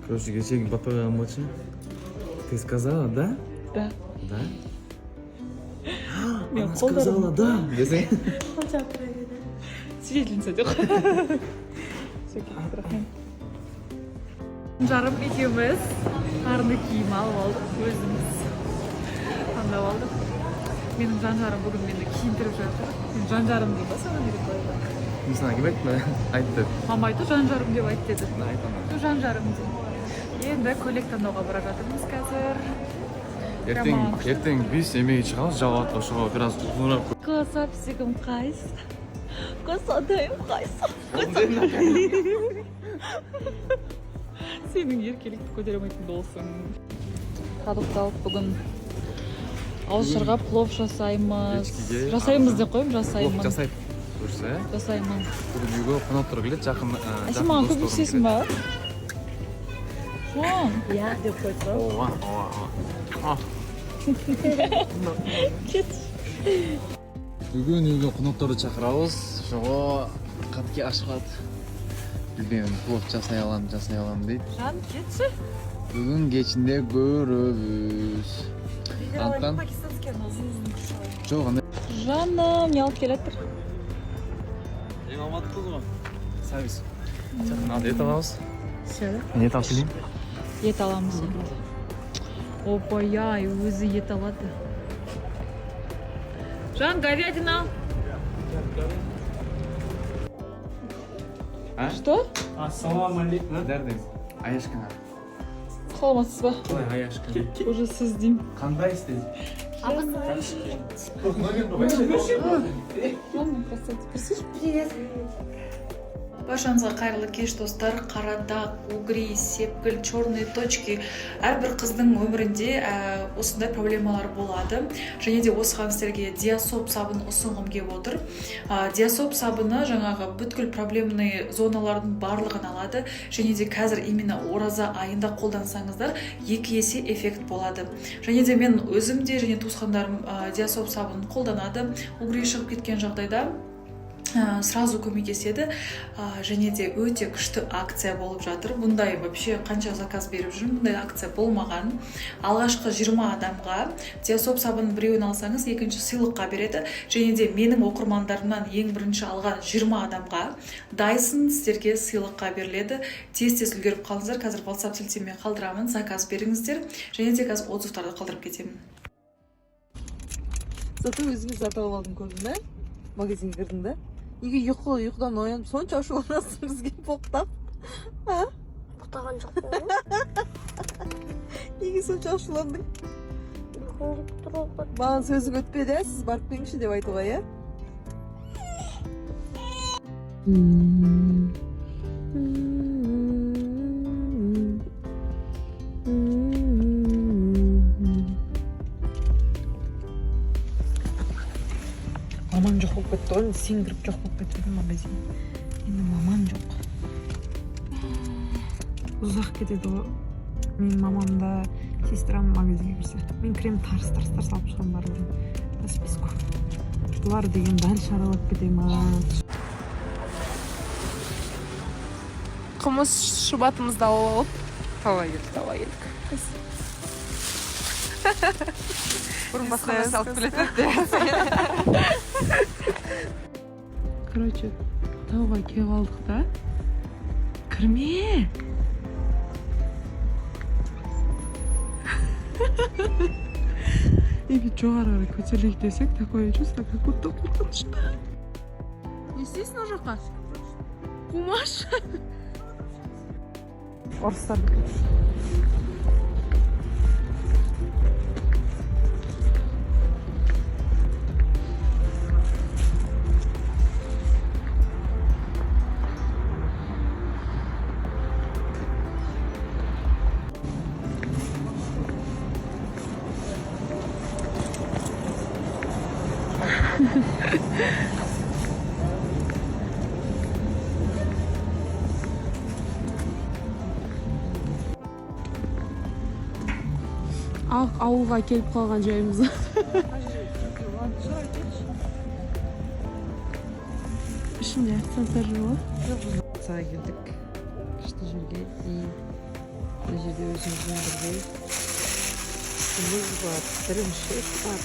Короче, кечеги папага алмачы. Ты сказала да? Да. Да? Мен Она сказала да. Десең. Свидетельница жоқ. Жарым екеуміз қарны киім алып алдық, өзіміз таңдап алдық. Менің жан-жарым бүгін мені киіндіріп жатыр. Мен жан-жарым деймін ба саған деп қойды. Мен саған кім айтты? Айтты. Мама айтты, жан-жарым деп айт деді. Айтамын. Жан-жарым дейді. Енді көйлек таңдауға бара жатырмыз қазір. Ертең бес емеге шығамыз, жауатқа шығуға біраз ұзынырақ. Красавчигім қайсы? Красотайым қайсы? Сенің еркелікті көтере алмайтын досың. Продукталып бүгін ауызшарға плов жасаймыз. Жасаймыз деп қойым, жасаймын. Жасайды. Көрсе? Жасаймын. Бүгін үйге қонақтар келеді, жақын Сен маған көмектесесің ба? Жон. Я деп қойды. Кет. Бүгін үйге қонақтарды шақырамыз. Шоға қатке ашқат. Білмеймін, плов жасай алам дейді. Жан, кетші. Бүгін кешінде көрөбүз. Пакистанский ұзын Жоқ, андай. Жаным, не алып келетір? Ең алматы қыз ғой. Сервис. Надо ет аламыз. Сәлі. Мен ет алып келейін. Ет аламыз енді. Опай-ай, өзі ет алады. Жан, говядина ал. Что? Ассаламу алейкум. Дәрдіңіз? Аяшкана. Қаламасыз ба? Қалай аяшкана? Уже сіз деймін. Қандай істейді? Баршаңызға қайырлы кеш достар. Қарадақ, угри, сепкіл, черные точки. Әрбір қыздың өмірінде осындай проблемалар болады. Және де осыған сіздерге диасоп сабын ұсынғым келіп отыр. Диасоп сабыны жаңағы бүткіл проблемный зоналардың барлығын алады. Және де қазір именно ораза айында қолдансаңыздар 2 есе эффект болады. Және де мен өзім де және туысқандарым диасоп сабын қолданады. Угри шығып кеткен жағдайда сразу көмектеседі. Және де өте күшті акция болып жатыр. Бұндай вообще қанша заказ беріп жүрмін, бұндай акция болмаған. Алғашқы 20 адамға диасоп сабын біреуін алсаңыз, екінші сыйлыққа береді. Және де менің оқырмандарымнан ең бірінші алған 20 адамға Dyson сіздерге сыйлыққа беріледі. Тез-тез үлгеріп қалыңыздар. Қазір WhatsApp сілтеме қалдырамын, заказ беріңіздер. Және де қазір отзывтарды қалдырып кетемін. Зато өзіңіз зат алып алдым, көрдің бе? Магазинге кірдің бе? Неге ұйқыдан оянып, сонша ашуланасың бізге боқтап? Боқтаған жоқпын ғой. Неге сонша ашуландың? Ұйқым келіп тұр ғой. Маған сөзің өтпеді, сіз барып келіңізші деп айтуға, иә? Маман жоқ болып кетті ғой, сен кіріп жоқ болып кетті магазин. Енді маман жоқ. Ұзақ кетеді ғой. Мен мамамда сестрам магазинге кірсе. Мен крем тарс алып шығам барлығын. Расписку. Бұлар деген дәл шаралап кетеді ма? Қымыз шұбатымызды алып тауа келдік. Бұрын басқа нәрсе алып келеді. Короче, тауға келіп алдық та. Кірме! Егер жоғары көтерілейік десек, такое чувство, как будто қорқынышты. Не істейсің ол жаққа? Қумаш. Орыстар. Ауылға келіп қалған жайымыз. Ішінде сансар жылы. Саға келдік. Күшті жерге дейін. жерде өзіміздің бірдей мұз бар, ірімшік бар.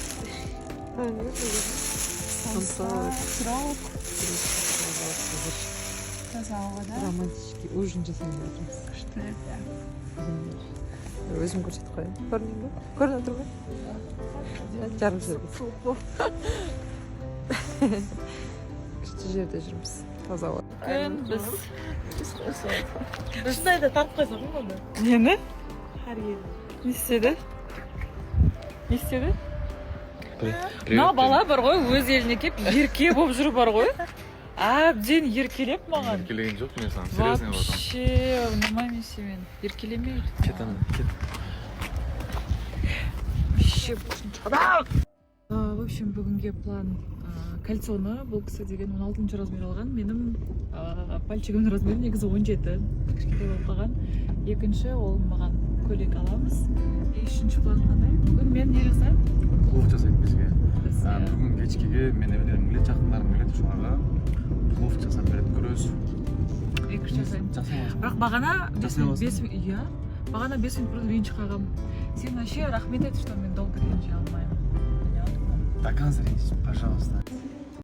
Романтический ужин жасап жатырмыз. Өзім көрсетіп қояйын. Көрінейін бе? Көрініп тұр ма? Жарым жерде. Күшті жерде жүрміз. Таза ауа. Біз Шынайда тартып қойсақ ма оны? нені? Әр ел. Не істеді? Не істеді? Привет. Мына бала бар ғой, өз еліне келіп ерке болып жүр бар ғой. Әбден еркелеп маған. Еркелеген жоқ мен саған серьезный болдым. Вообще, ұнамаймын сен. Еркелемей. Кет анда, кет. Вообще, в общем, бүгінге план кольцоны. Бұл кісі деген 16 размер алған. Менің пальчигімнің размері негізі 17. Кішкентай болып қалған. Екінші, ол маған көйлек аламыз. Үшінші план қандай? Бүгін мен не жасаймын? Плов жасайды бізге. Біз, Бүгін кешкеге мен әбелерім келеді, жақындарым келеді, соларға плов жасап береді, күрес. Екі жасаймын. Жасаймыз. Бірақ бағана Жасай 5 минут бұрын ренжіп қалғанмын. Сен вообще рахмет айт, что мен долго ренжи алмаймын. До конца, пожалуйста.